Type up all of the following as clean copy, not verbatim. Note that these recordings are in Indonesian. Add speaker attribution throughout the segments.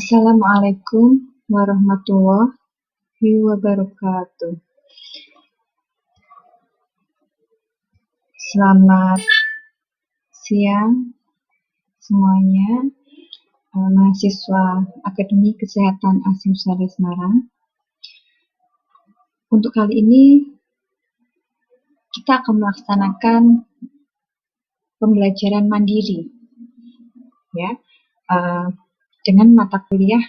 Speaker 1: Assalamualaikum warahmatullahi wabarakatuh. Selamat siang semuanya, mahasiswa Akademi Kesehatan Asim Saleh Semarang. Untuk kali ini kita akan melaksanakan pembelajaran mandiri, ya, dengan mata kuliah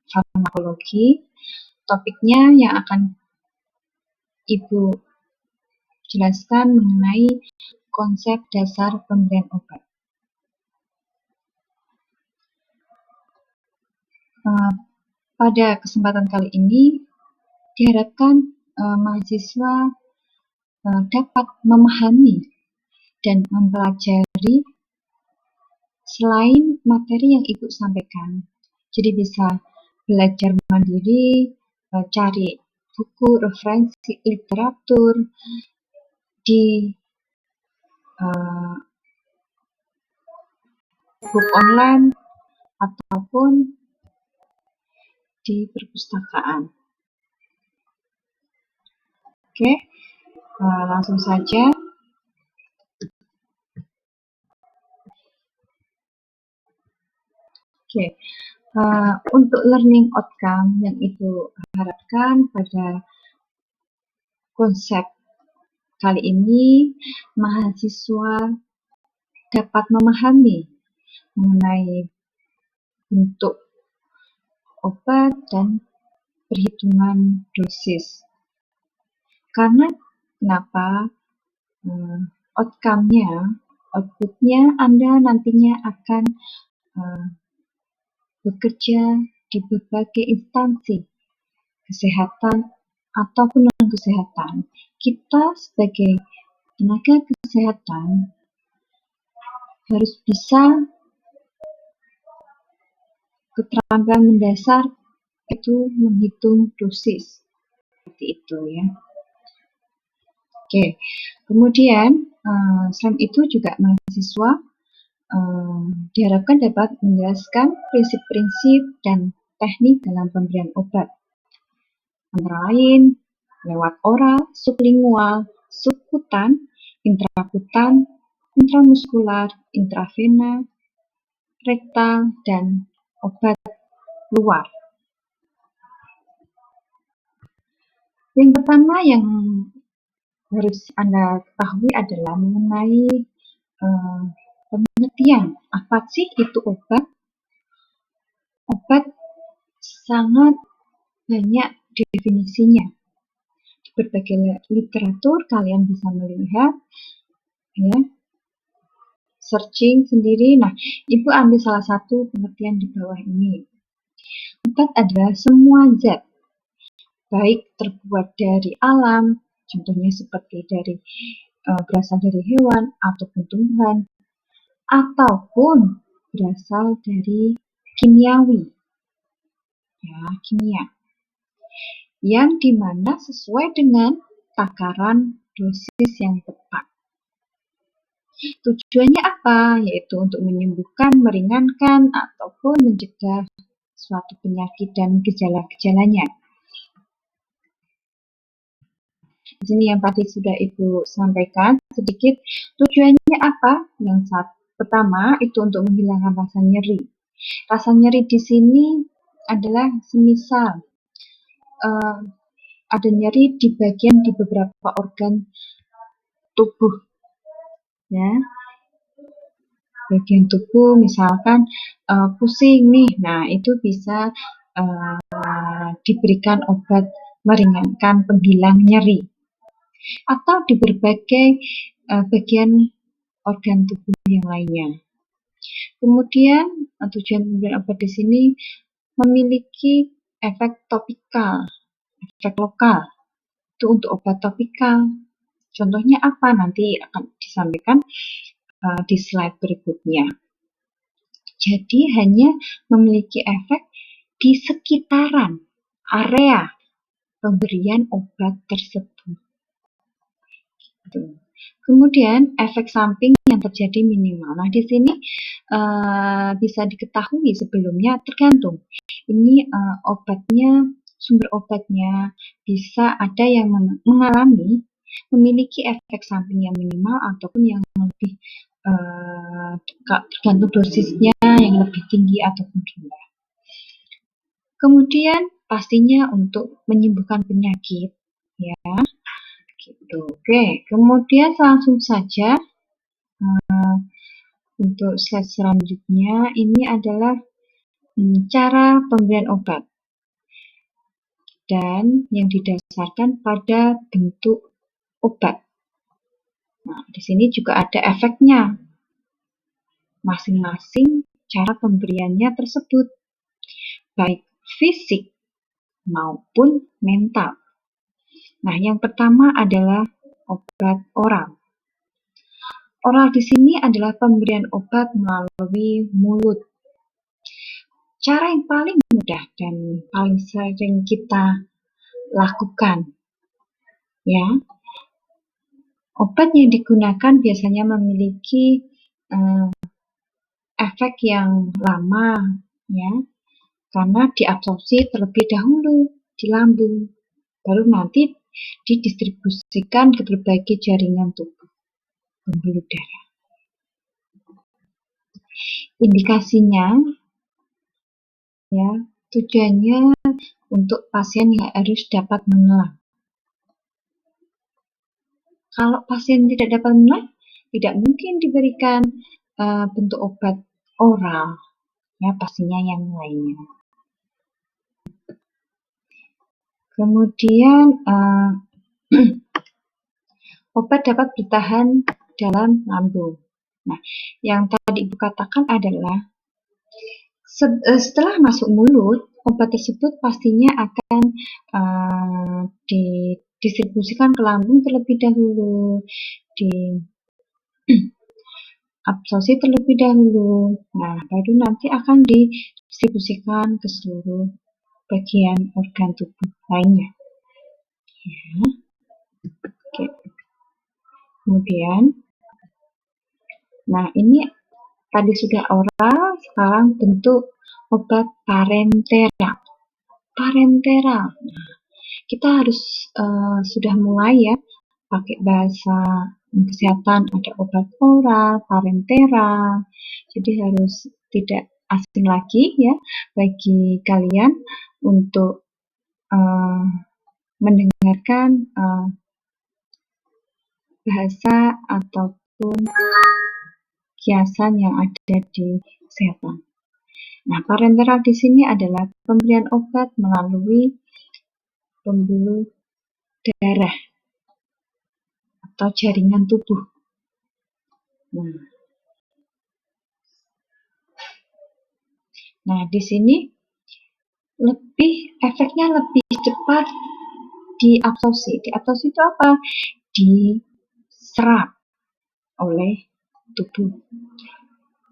Speaker 1: farmakologi. Topiknya yang akan Ibu jelaskan mengenai konsep dasar pemberian obat. Pada kesempatan kali ini diharapkan mahasiswa dapat memahami dan mempelajari selain materi yang Ibu sampaikan. Jadi bisa belajar mandiri, cari buku, referensi, literatur di buku online ataupun di perpustakaan. Oke, langsung saja. Oke, untuk learning outcome yang Ibu harapkan pada konsep kali ini, mahasiswa dapat memahami mengenai bentuk obat dan perhitungan dosis. Karena kenapa? Outputnya Anda nantinya akan bekerja di berbagai instansi kesehatan ataupun non-kesehatan. Kita sebagai tenaga kesehatan harus bisa keterampilan mendasar itu menghitung dosis, seperti itu ya. Oke, kemudian selain itu juga mahasiswa diharapkan dapat menjelaskan prinsip-prinsip dan teknik dalam pemberian obat, antara lain lewat oral, sublingual, subkutan, intrakutan, intramuskular, intravena, rektal, dan obat luar. Yang pertama yang harus Anda ketahui adalah mengenai pengertian apa sih itu obat. Obat sangat banyak definisinya. Di berbagai literatur kalian bisa melihat, ya, searching sendiri. Nah, Ibu ambil salah satu pengertian di bawah ini. Obat adalah semua zat, baik terbuat dari alam, contohnya seperti berasal dari hewan ataupun tumbuhan, ataupun berasal dari kimiawi, ya, kimia, yang dimana sesuai dengan takaran dosis yang tepat. Tujuannya apa? Yaitu untuk menyembuhkan, meringankan, ataupun mencegah suatu penyakit dan gejala-gejalanya. Di sini yang tadi sudah Ibu sampaikan sedikit, tujuannya apa? Yang pertama itu untuk menghilangkan rasa nyeri. Rasa nyeri di sini adalah semisal ada nyeri di beberapa organ tubuh, ya. Bagian tubuh misalkan pusing nih, nah itu bisa diberikan obat meringankan penghilang nyeri, atau di berbagai bagian organ tubuh yang lainnya. Kemudian tujuan pemberian obat di sini memiliki efek topikal, efek lokal. Itu untuk obat topikal. Contohnya apa? Nanti akan disampaikan di slide berikutnya. Jadi hanya memiliki efek di sekitaran area pemberian obat tersebut. Kemudian efek samping yang terjadi minimal. Nah, di sini bisa diketahui sebelumnya tergantung. Ini sumber obatnya bisa ada yang memiliki efek samping yang minimal ataupun yang lebih tergantung dosisnya yang lebih tinggi ataupun rendah. Kemudian pastinya untuk menyembuhkan penyakit, ya. Gitu. Oke, kemudian langsung saja untuk slide selanjutnya ini adalah cara pemberian obat dan yang didasarkan pada bentuk obat. Nah, di sini juga ada efeknya. Masing-masing cara pemberiannya tersebut, baik fisik maupun mental. Nah, yang pertama adalah obat oral. Oral di sini adalah pemberian obat melalui mulut. Cara yang paling mudah dan paling sering kita lakukan, ya. Obat yang digunakan biasanya memiliki efek yang lama, ya, karena diabsorpsi terlebih dahulu di lambung, baru nanti didistribusikan ke berbagai jaringan tubuh, pembuluh darah. Indikasinya, ya, tujuannya untuk pasien yang harus dapat menelan. Kalau pasien tidak dapat menelan, tidak mungkin diberikan bentuk obat oral, ya, pastinya yang lainnya. Kemudian obat dapat bertahan dalam lambung. Nah, yang tadi Ibu katakan adalah setelah masuk mulut, obat tersebut pastinya akan didistribusikan ke lambung terlebih dahulu, diabsorpsi terlebih dahulu. Nah, baru nanti akan didistribusikan ke seluruh bagian organ tubuh lainnya. Ya. Oke. Kemudian, nah ini tadi sudah oral, sekarang bentuk obat parenteral. Parenteral. Nah, kita harus sudah mulai ya pakai bahasa kesehatan, ada obat oral, parenteral. Jadi harus tidak asing lagi ya bagi kalian untuk mendengarkan bahasa ataupun kiasan yang ada di kesehatan. Nah, parenteral di sini adalah pemberian obat melalui pembuluh darah atau jaringan tubuh. Nah, di sini efeknya lebih cepat diabsorpsi. Diabsorpsi itu apa? Diserap oleh tubuh.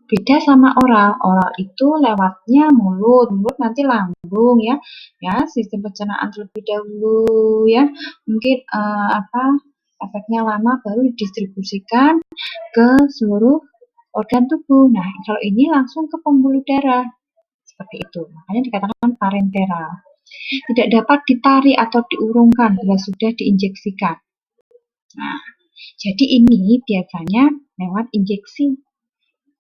Speaker 1: Beda sama oral. Oral itu lewatnya mulut nanti lambung ya. Ya, sistem pencernaan terlebih dahulu ya. Mungkin efeknya lama baru didistribusikan ke seluruh organ tubuh. Nah, kalau ini langsung ke pembuluh darah. Seperti itu. Makanya dikatakan parenteral. Tidak dapat ditarik atau diurungkan bila sudah diinjeksikan. Nah, jadi ini biasanya lewat injeksi.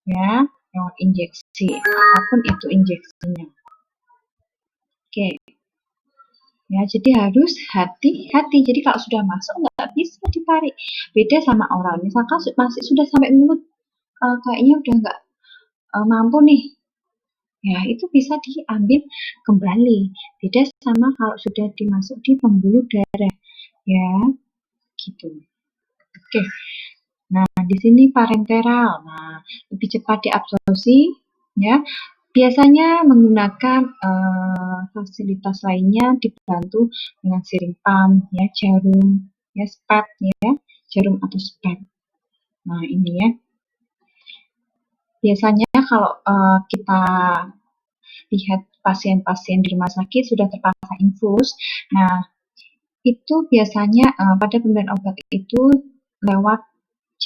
Speaker 1: Ya, lewat injeksi, apapun itu injeksinya. Oke. Ya, jadi harus hati-hati. Jadi kalau sudah masuk nggak bisa ditarik. Beda sama oral. Misalkan masih sudah sampai mulut, kayaknya udah nggak mampu nih. Ya, itu bisa diambil kembali. Beda sama kalau sudah dimasuk di pembuluh darah. Ya, gitu. Oke. Nah, di sini parenteral. Nah, lebih cepat diabsorpsi, ya. Biasanya menggunakan fasilitas lainnya dibantu dengan siring pump, ya, jarum, ya, spad, ya, jarum atau spad. Nah, ini ya. Biasanya kalau kita lihat pasien-pasien di rumah sakit sudah terpasang infus, nah itu biasanya pada pemberian obat itu lewat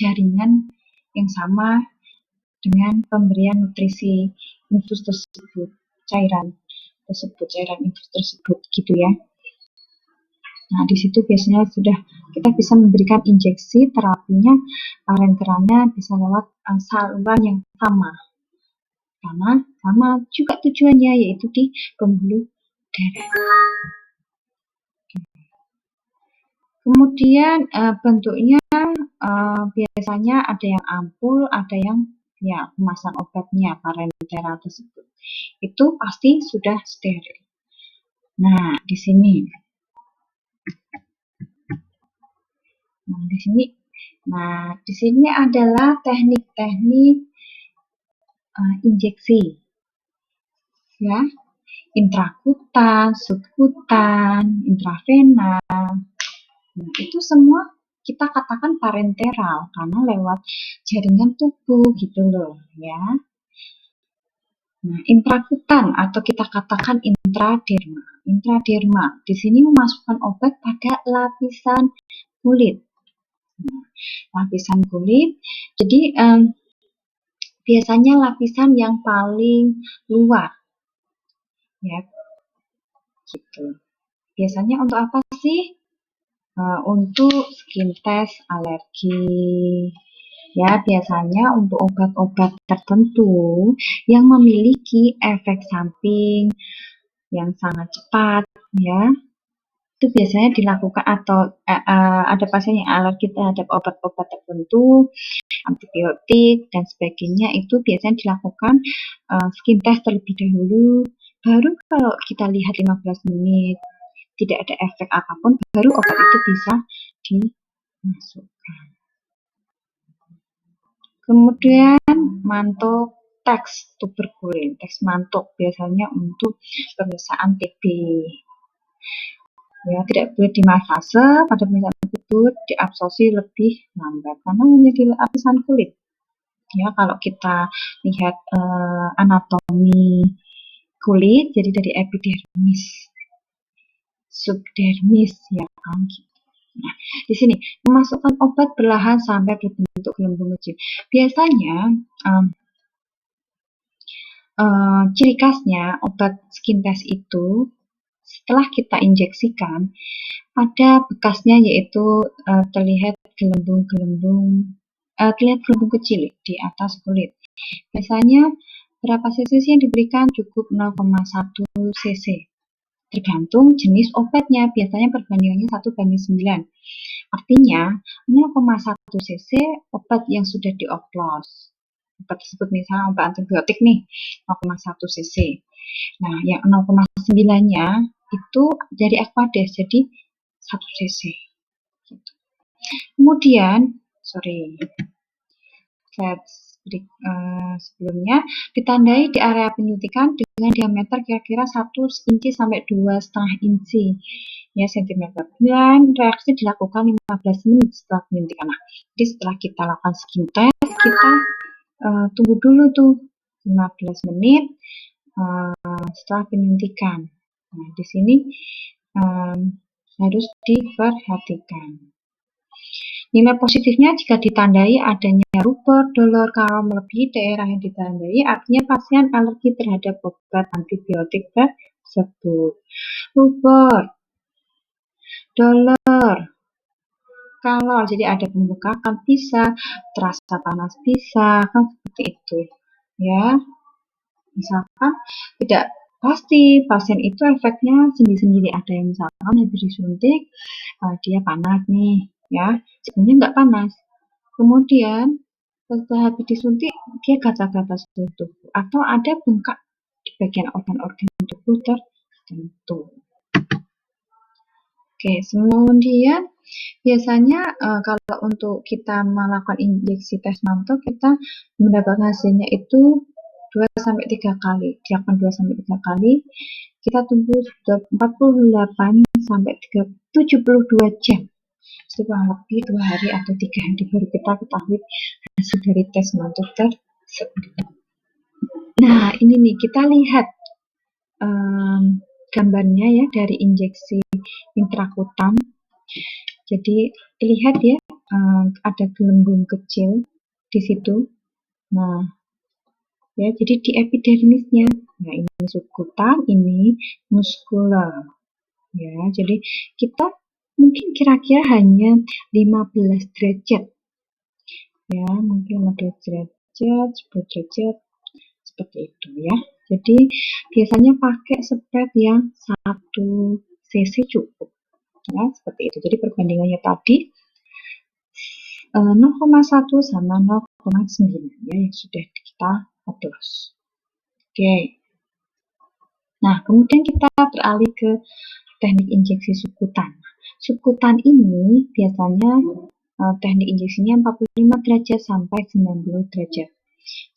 Speaker 1: jaringan yang sama dengan pemberian nutrisi infus tersebut, cairan infus tersebut gitu ya. Nah, di situ biasanya sudah kita bisa memberikan injeksi, terapinya parenteralnya bisa lewat saluran yang sama. Karena sama juga tujuannya, yaitu di pembuluh darah. Kemudian bentuknya biasanya ada yang ampul, ada yang ya kemasan obatnya parenteral tersebut. Itu pasti sudah steril. Nah, di sini. Nah, di sini adalah teknik-teknik injeksi. Ya, intrakutan, subkutan, intravena. Nah, itu semua kita katakan parenteral karena lewat jaringan tubuh gitu loh, ya. Nah, intrakutan atau kita katakan intraderma. Intraderma di sini memasukkan obat pada lapisan kulit. Nah, lapisan kulit. Jadi biasanya lapisan yang paling luar, ya, gitu. Biasanya untuk apa sih? Untuk skin test alergi. Ya, biasanya untuk obat-obat tertentu yang memiliki efek samping yang sangat cepat, ya, itu biasanya dilakukan atau ada pasien yang alergi terhadap obat-obat tertentu, antibiotik dan sebagainya, itu biasanya dilakukan skin test terlebih dahulu. Baru kalau kita lihat 15 menit tidak ada efek apapun, baru obat itu bisa dimasukkan. Kemudian mantuk teks tuberkulin, teks mantuk biasanya untuk pemeriksaan TB. Ya, tidak boleh di fase pada pemeriksaan tersebut diabsorpsi lebih lambat karena menjadi lapisan kulit. Ya, kalau kita lihat anatomi kulit, jadi dari epidermis, subdermis, ya kan. Nah, di sini memasukkan obat perlahan sampai berbentuk gelembung kecil. Biasanya ciri khasnya obat skin test itu setelah kita injeksikan ada bekasnya, yaitu terlihat gelembung-gelembung kecil di atas kulit. Biasanya berapa cc yang diberikan? Cukup 0,1 cc. Tergantung jenis obatnya, biasanya perbandingannya 1:9. Artinya 0,1 cc obat yang sudah dioplos. Obat tersebut misalnya obat antibiotik nih, 0,1 cc. Nah, yang 0,9-nya itu dari Aquades, jadi 1 cc. Kemudian, sebelumnya ditandai di area penyuntikan dengan diameter kira-kira 1 inci sampai 2,5 inci ya sentimeter. Dan reaksi dilakukan 15 menit setelah penyuntikan. Nah, jadi setelah kita lakukan skin test, kita tunggu dulu tuh 15 menit setelah penyuntikan. Nah, di sini harus diperhatikan. Nilai positifnya jika ditandai adanya rubor, dolor, kalau melebihi daerah yang ditandai, artinya pasien alergi terhadap obat antibiotik tersebut. Rubor, dolor, kalau jadi ada pembengkakan bisa, terasa panas bisa, kan seperti itu. Ya, misalkan tidak pasti pasien itu efeknya sendiri-sendiri, ada yang misalkan habis disuntik dia panas nih, ya, sebenarnya nggak panas. Kemudian setelah habis disuntik dia gatal-gatal seluruh tubuh atau ada bengkak di bagian organ-organ tubuh tertentu. Oke, kemudian biasanya kalau untuk kita melakukan injeksi tes mantul, kita mendapatkan hasilnya itu 2-3 kali. Dilakukan 2-3 kali. Kita tunggu 48 sampai 72 jam. Itu kurang lebih 2 hari atau 3 hari baru kita ketahui hasil dari tes mantul tersebut. Nah, ini nih kita lihat gambarnya ya dari injeksi intrakutan. Jadi lihat ya, ada gelembung kecil di situ. Nah, ya, jadi di epidermisnya. Nah, ini subkutan, ini muskular. Ya, jadi kita mungkin kira-kira hanya 15 derajat. Ya, mungkin 15 derajat, 10 derajat, seperti itu ya. Jadi biasanya pakai spet yang 1 cc cukup. Ya, seperti itu. Jadi perbandingannya tadi 0,1 sama 0,9 ya, yang sudah kita oplos. Oke. Nah, kemudian kita beralih ke teknik injeksi subkutan. Subkutan ini biasanya teknik injeksinya 45 derajat sampai 90 derajat.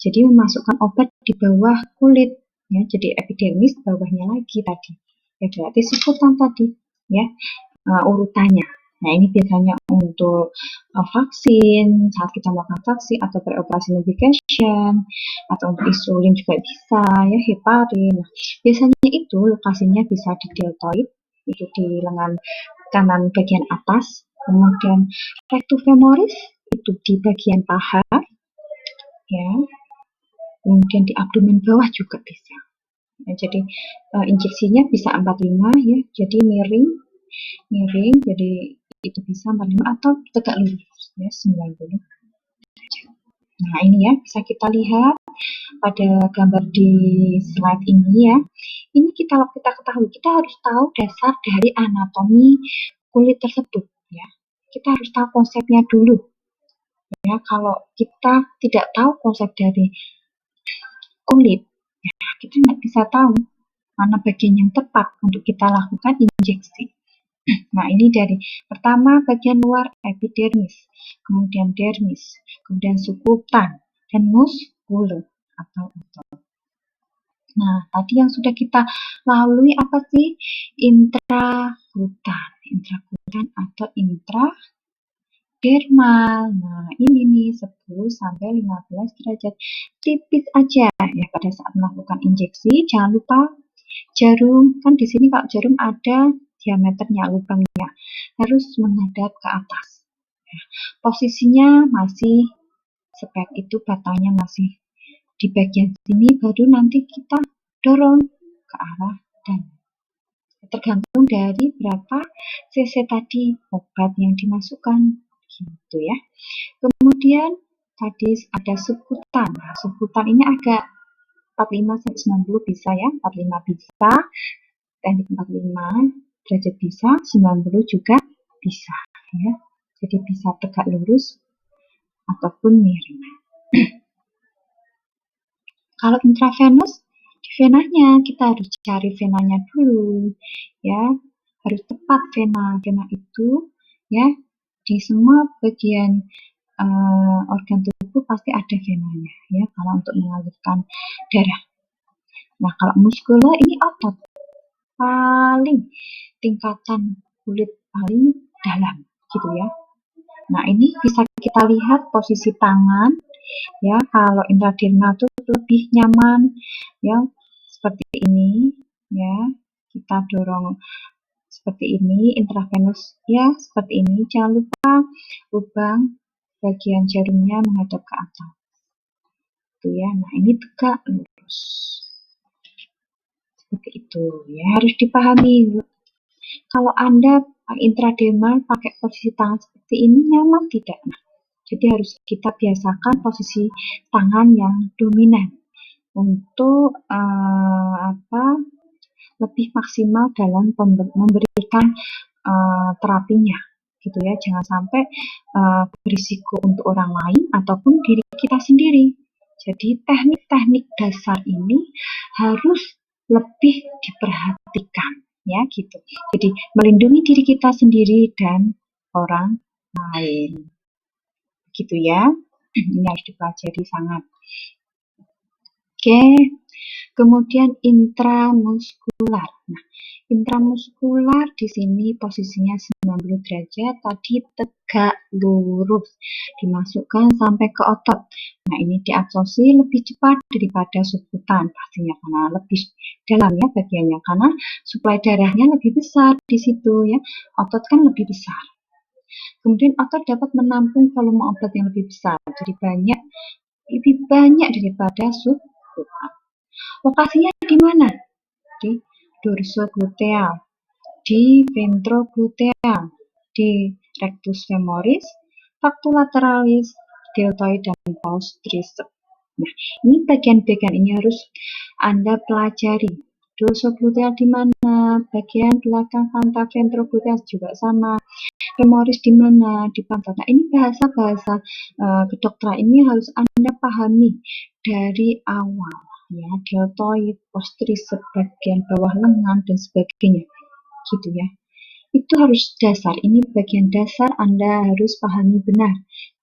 Speaker 1: Jadi memasukkan obat di bawah kulit, ya, jadi epidermis bawahnya lagi tadi. Ya, berarti subkutan tadi, ya, urutannya. Nah, ini biasanya untuk vaksin, saat kita melakukan vaksin atau preoperasi medication, atau untuk insulin juga bisa, ya, heparin. Nah, biasanya itu lokasinya bisa di deltoid, itu di lengan kanan bagian atas, kemudian rectus femoris itu di bagian paha, ya, kemudian di abdomen bawah juga bisa. Ya, jadi injeksinya bisa 45 ya, jadi miring, jadi itu bisa 45 atau tegak lurus ya 90. Nah, ini ya bisa kita lihat pada gambar di slide ini ya. Ini kita ketahui, kita harus tahu dasar dari anatomi kulit tersebut ya. Kita harus tahu konsepnya dulu. Ya, kalau kita tidak tahu konsep dari kulit, ya, kita nggak bisa tahu mana bagian yang tepat untuk kita lakukan injeksi. Nah, ini dari pertama bagian luar epidermis, kemudian dermis, kemudian subkutan, dan muskuler atau otot. Nah, tadi yang sudah kita lalui apa sih? Intrakutan atau intradermal. Nah, ini nih 10 sampai 15 derajat. Tipis aja ya pada saat melakukan injeksi. Jangan lupa jarum, kan di sini kalau jarum ada diameternya, lubangnya harus menghadap ke atas. Posisinya masih spek itu batangnya masih di bagian sini, baru nanti kita dorong ke arah dan tergantung dari berapa cc tadi obat yang dimasukkan, gitu ya. Kemudian tadi ada subkutan. Nah, subkutan ini agak 45 sampai 90 bisa ya, 45 bisa, teknik 45 derajat bisa, 90 juga bisa ya. Jadi bisa tegak lurus ataupun miring. Kalau intravenous, di venanya kita harus cari venanya dulu ya, harus tepat vena itu ya, di semua bagian organ tubuh pasti ada venanya ya, kalau untuk mengalirkan darah. Nah, kalau muskular ini otot paling tingkatan kulit paling dalam gitu ya. Nah, ini bisa kita lihat posisi tangan ya. Kalau intradermal itu lebih nyaman ya, seperti ini ya, kita dorong seperti ini. Intravenous ya seperti ini. Jangan lupa lubang bagian jarumnya menghadap ke atas itu ya. Nah, ini tegak lurus seperti itu ya, harus dipahami. Kalau Anda intradermal pakai posisi tangan seperti ini nyaman tidak? Nah, jadi harus kita biasakan posisi tangan yang dominan untuk lebih maksimal dalam memberikan terapinya, gitu ya. Jangan sampai berisiko untuk orang lain ataupun diri kita sendiri. Jadi teknik-teknik dasar ini harus lebih diperhatikan, ya gitu. Jadi melindungi diri kita sendiri dan orang lain, gitu ya. Ini harus dipelajari sangat. Oke, kemudian intramuskular. Nah, intramuskular di sini posisinya 90 derajat, tadi tegak lurus, dimasukkan sampai ke otot. Nah, ini diabsorpsi lebih cepat daripada subkutan, pastinya karena lebih dalam ya bagiannya, karena suplai darahnya lebih besar di situ ya. Otot kan lebih besar. Kemudian otot dapat menampung volume obat yang lebih besar, jadi lebih banyak daripada subkutan. Lokasinya di mana? Di dorsogluteal, di ventrogluteal, di rectus femoris, factulateralis, deltoid, dan pons triceps. Nah, ini bagian-bagian ini harus Anda pelajari. Dorsogluteal di mana? Bagian belakang pantat, ventrogluteal juga sama. Femoris di mana? Di pantat. Nah, ini bahasa-bahasa kedokteran ini harus Anda pahami dari awal. Ya, deltoid, pons triceps, bagian bawah lengan, dan sebagainya. Gitu ya. Itu harus dasar, ini bagian dasar Anda harus pahami benar,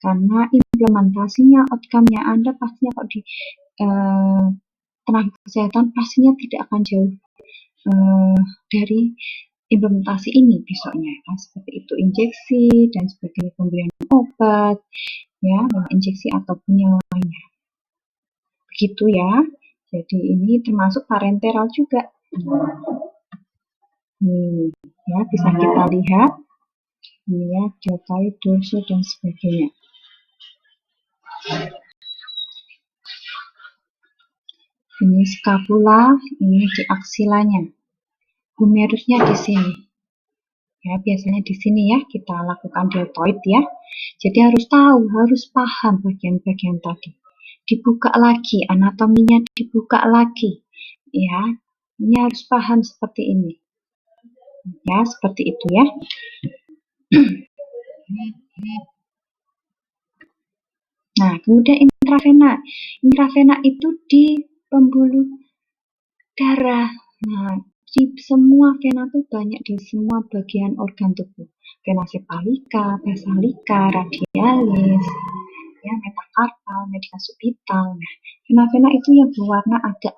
Speaker 1: karena implementasinya, outcome-nya Anda pastinya kok di tenaga kesehatan pastinya tidak akan jauh dari implementasi ini besoknya, kan? Seperti itu injeksi dan sebagainya, pemberian obat, ya, injeksi ataupun yang lainnya. Begitu ya. Jadi ini termasuk parenteral juga. Nih, ya bisa kita lihat. Ini ya, deltoid, dorso, dan sebagainya. Ini scapula, ini di aksilanya. Humerusnya di sini. Ya, biasanya di sini ya kita lakukan deltoid ya. Jadi harus tahu, harus paham bagian-bagian tadi. Dibuka lagi, anatominya dibuka lagi. Ya, ini harus paham seperti ini. Ya, seperti itu ya. Nah, kemudian intravena. Intravena itu di pembuluh darah. Nah, di semua vena tuh banyak di semua bagian organ tubuh. Vena sepalika, basalika, radialis, ya, metakarpal, medial subital. Nah, vena-vena itu yang berwarna agak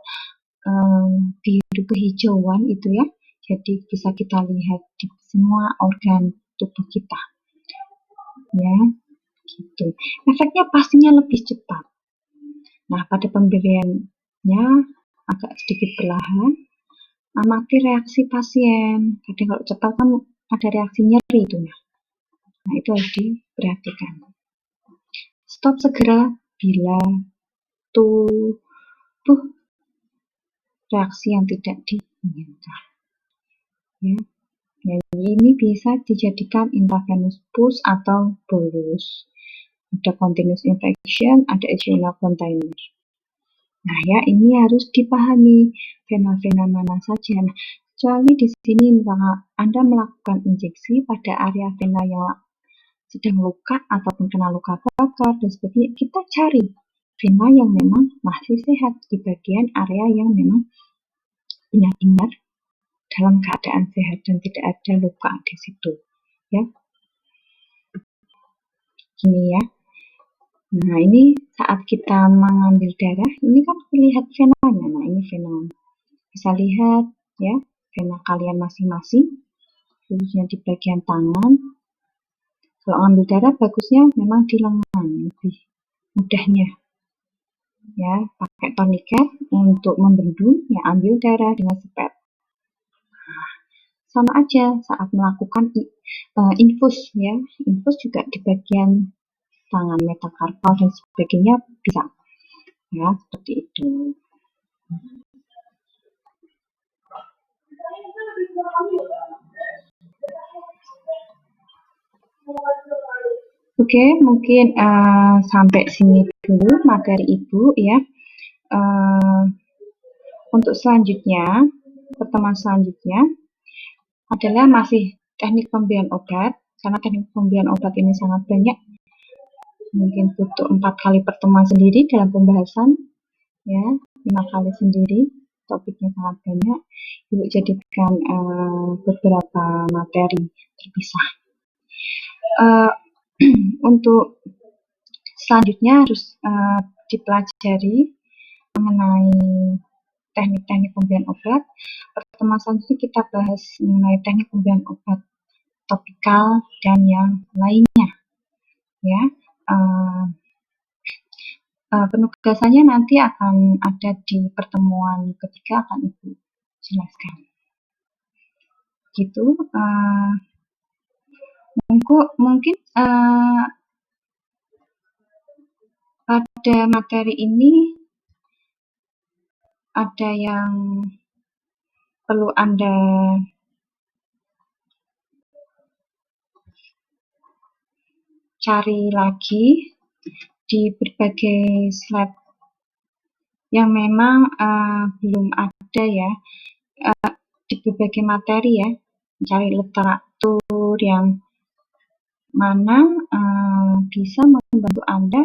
Speaker 1: biru kehijauan itu ya. Jadi bisa kita lihat di semua organ tubuh kita. Ya, gitu. Efeknya pastinya lebih cepat. Nah, pada pemberiannya agak sedikit perlahan. Amati reaksi pasien. Kadang kalau cepat kan ada reaksi nyeri itu. Nah, itu harus diperhatikan. Stop segera bila tubuh reaksi yang tidak diinginkan. Ya. Ini bisa dijadikan intravenous push atau bolus. Ada continuous infection, ada external container. Nah ya, ini harus dipahami vena-vena mana saja. Nah, kecuali di sini misalnya Anda melakukan injeksi pada area vena yang sedang luka ataupun kena luka bakar dan sebagainya, kita cari vena yang memang masih sehat di bagian area yang memang benar-benar dalam keadaan sehat dan tidak ada luka di situ. Ya, gini ya. Nah, ini saat kita mengambil darah, ini kan lihat venanya. Nah, ini vena. Bisa lihat ya, vena kalian masing-masing, khususnya di bagian tangan. Kalau ambil darah bagusnya memang di lengan, lebih mudahnya. Ya, pakai tourniquet untuk membendung, ya ambil darah dengan spet. Nah, sama aja saat melakukan infus ya, infus juga di bagian tangan, metakarpal dan sebagainya bisa. Ya, seperti itu. Oke, mungkin sampai sini dulu materi Ibu ya. Untuk selanjutnya, pertemuan selanjutnya adalah masih teknik pemberian obat, karena teknik pemberian obat ini sangat banyak. Mungkin butuh 4 kali pertemuan sendiri dalam pembahasan, ya, 5 kali sendiri, topiknya sangat banyak. Ibu jadikan beberapa materi terpisah. Untuk selanjutnya harus dipelajari mengenai teknik-teknik pemberian obat. Pertemuan selanjutnya kita bahas mengenai teknik pemberian obat topikal dan yang lainnya. Ya, penugasannya nanti akan ada di pertemuan ketiga, akan Ibu jelaskan. Gitu. Mungkin pada materi ini ada yang perlu Anda cari lagi di berbagai slide yang memang belum ada ya, di berbagai materi ya, mencari literatur yang mana bisa membantu Anda